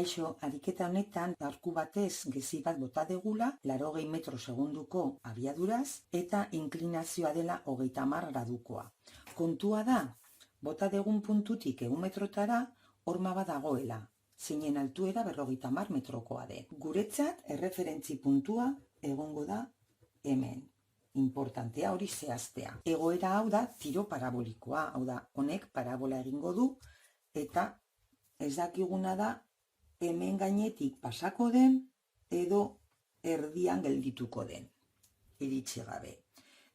Kaixo, ariketa honetan arku batez gezi bat bota degula, 80 metro segunduko abiaduraz eta inklinazioa dela 30 gradukoa. Kontua da, bota degun puntutik 100 metrotara horma bat dagoela, zeinen altuera 50 metrokoa den. Guretzat, erreferentzi puntua egongo da hemen. Importantea hori zehaztea. Egoera hau da tiro parabolikoa, hau da, honek parabola egingo du eta ez dakiguna da hemen gainetik pasako den edo erdian geldituko den, iritsi gabe.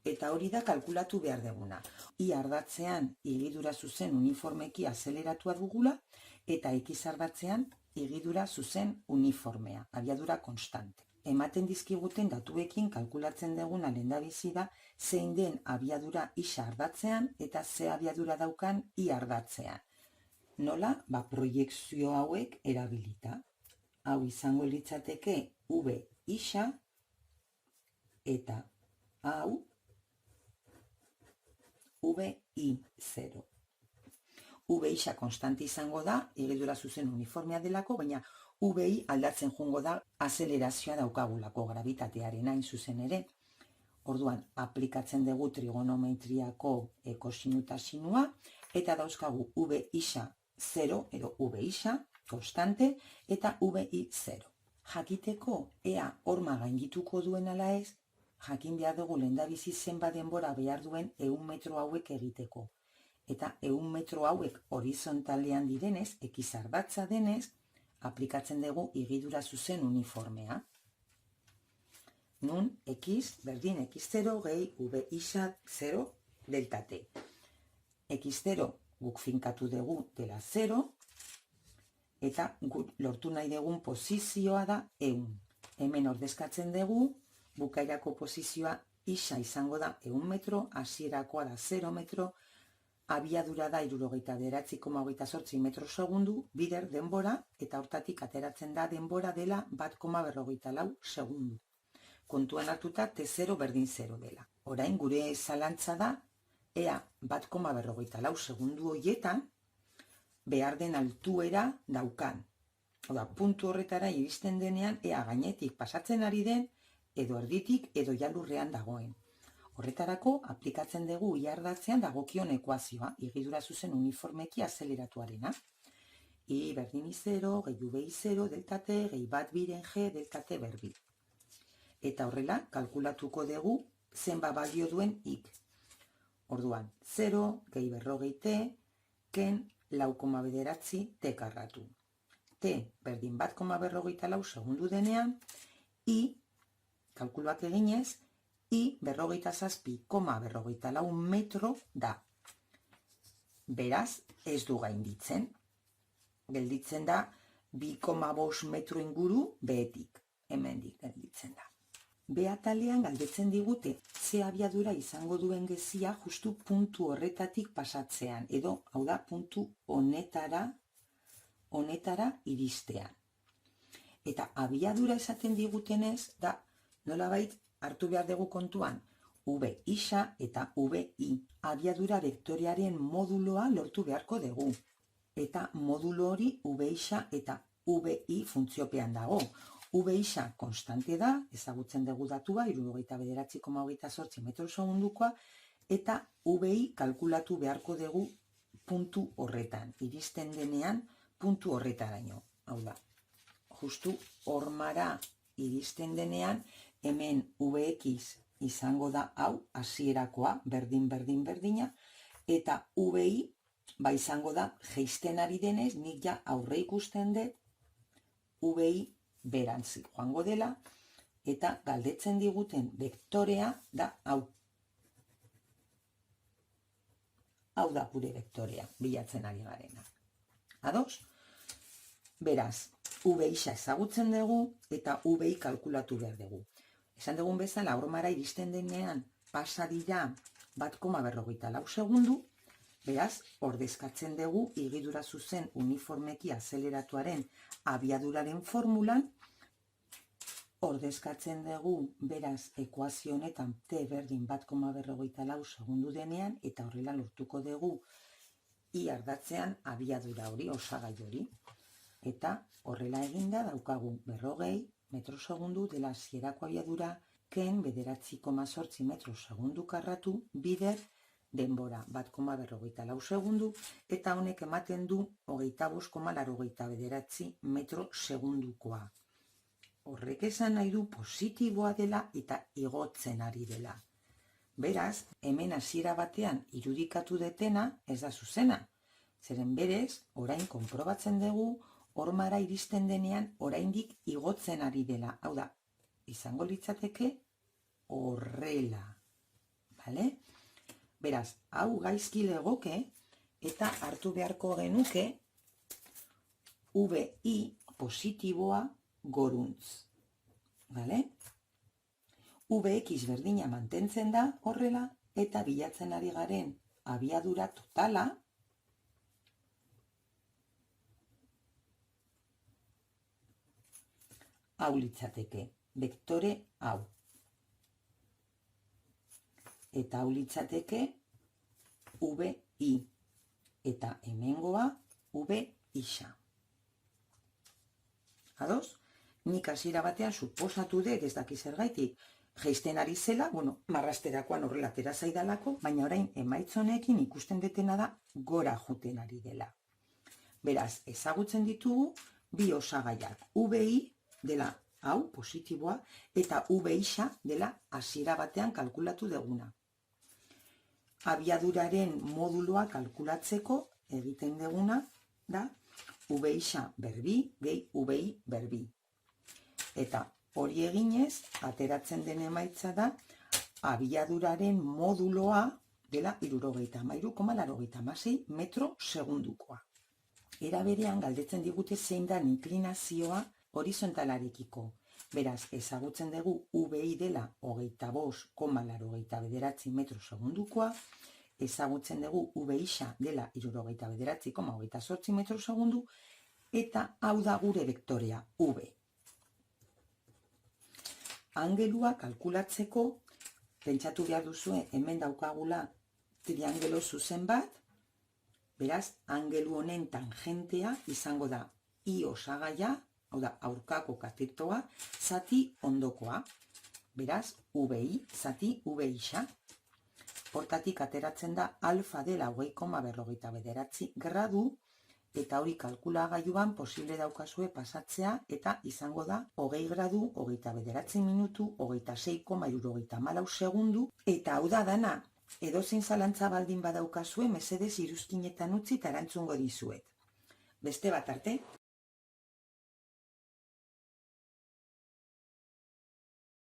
Eta hori da kalkulatu behar deguna. I ardatzean higidura zuzen uniformeki azeleratua dugula eta X ardatzean higidura zuzen uniformea, abiadura konstante. Ematen dizkiguten datuekin kalkulatzen deguna lehendabizi da zein den abiadura isa ardatzean eta ze abiadura daukan I ardatzean. Nola? Proiekzio hauek erabilita. Hau izango litzateke V isa eta hau VI0. V isa konstante izango da, higidura zuzen uniformea delako, baina VI aldatzen joango da azelerazioa daukagulako gravitatearen hain zuzen ere. Orduan, aplikatzen dugu trigonometriako kosinu eta sinua, eta dauzkagu V isa 0 edo V isa konstante eta VI0. Jakiteko ea horma gaindituko duen ala ez, jakin behar dugu lehendabizi zenbat denbora behar duen 100 metro hauek egiteko. Eta 100 metro hauek horizontalean direnez, X ardatza denez, aplikatzen dugu higidura zuzen uniformea. Nun X berdin X0 gehi V isa 0 delta T. X0 guk finkatu dugu dela 0, eta guk lortu nahi dugun posizioa da 100. Hemen ordezkatzen dugu, bukairako posizioa isa izango da 100 metro, hasierakoa da 0 metro, abiadura da 69,28 metro segundu, bider denbora, eta hortatik ateratzen da denbora dela 1,44 segundu. Kontuan hartuta T0 berdin 0 dela. Orain gure zalantza da, ea 1,44 segundu horietan behar den altuera daukan. Oda, puntu horretara iristen denean, ea gainetik pasatzen ari den, edo erditik, edo jalurrean dagoen. Horretarako, aplikatzen dugu iardatzean dagokion ekuazioa, higidura zuzen uniformeki azeleratuarena. I berdin I0, gehi VI0, delta T, gehi bat biren G, delta T berbi. Eta horrela, kalkulatuko dugu zenba balio duen ik. Orduan, 0, gehi berrogei T, ken 4,9 T karratu. T berdin 1,44 segundu denean, I, kalkuluak eginez, I 47,44 metro da. Beraz, ez du gainditzen. Gelditzen da 2,5 metro inguru behetik. Hemendik gelditzen da. B atalean galdetzen digute ze abiadura izango duen gezia justu puntu horretatik pasatzean, edo, hau da, puntu honetara iristean. Eta abiadura esaten digutenez, da, nolabait hartu behar dugu kontuan, V isa eta VI. Abiadura vektorearen moduloa lortu beharko dugu. Eta modulo hori V isa eta VI funtziopean dago. V isa konstante da, ezagutzen dugu datua, 69,28 metro segundukoa, eta VI kalkulatu beharko dugu puntu horretan, iristen denean puntu horretaraino. Hau da, justu hormara iristen denean, hemen Vx izango da hau, hasierakoa, berdina, eta VI izango da, jeisten ari denez, nik ja aurre ikusten dut, VI berantzi joango dela, eta galdetzen diguten vektorea da hau. Hau da gure vektorea, bilatzen ari garena. Ados? Beraz, V isa ezagutzen dugu, eta VI kalkulatu behar dugu. Esan dugun bezala, hormara iristen denean pasa dira 1,44 segundu, beraz, ordezkatzen dugu higidura zuzen uniformeki azeleratuaren abiaduraren formulan, ordezkatzen dugu beraz ekuazio honetan T berdin 1,44 segundu denean, eta horrela lortuko dugu I ardatzean abiadura hori, osagai hori. Eta horrela eginda daukagu 40 metro segundu dela hasierako abiadura ken 9,8 metro segundu karratu bider denbora 1,44 segundu eta honek ematen du 25,89 metro segundukoa. Horrek esan nahi du positiboa dela eta igotzen ari dela. Beraz, hemen hasiera batean irudikatu detena ez da zuzena. Zeren berez, orain konprobatzen dugu hormara iristen denean oraindik igotzen ari dela. Hau da, izango litzateke horrela. Bale? Beraz, hau gaizki legoke eta hartu beharko genuke VI positiboa goruntz. Bale? VX berdina mantentzen da horrela eta bilatzen ari garen abiadura totala hau litzateke, vektore hau. Eta hau litzateke VI. Eta hemengoa VIxa. Ados? Nik hasiera batean suposatu dut ez daki zergaitik. Jaisten ari zela, marrasterakoan horrela atera zaidalako, baina orain emaitzonekin ikusten detena da gora joten ari dela. Beraz, ezagutzen ditugu bi osagaiak. VI dela hau, positiboa, eta VIxa dela hasiera batean kalkulatu duguna. Abiaduraren moduloa kalkulatzeko egiten duguna da VIxa berbi gehi VI berbi. Eta hori eginez, ateratzen den emaitza da abiaduraren moduloa dela 73,86 metro segundukoa. Era berean galdetzen digute zein da inklinazioa horizontalarekiko. Beraz, ezagutzen dugu VI dela 25,89 metro segundukoa, ezagutzen dugu VIxa dela 79,28 metro segundu, eta hau da gure vektorea, V. Angelua kalkulatzeko, pentsatu behar duzue hemen daukagula triangelo zuzen bat, beraz, angelu honen tangentea izango da I osagaia, hau da, aurkako katekoa, zati ondokoa. Beraz, VI, zati VIxa. Hortatik ateratzen da alfa dela 20,49 gradu, eta hori kalkulagailuan posible daukazue pasatzea, eta izango da 20 gradu, 29 minutu, 26,74 segundu, eta hau da dana, edozein zalantza baldin badaukazue, mesedez iruzkinetan utzi eta erantzungo dizuet. Beste bat arte.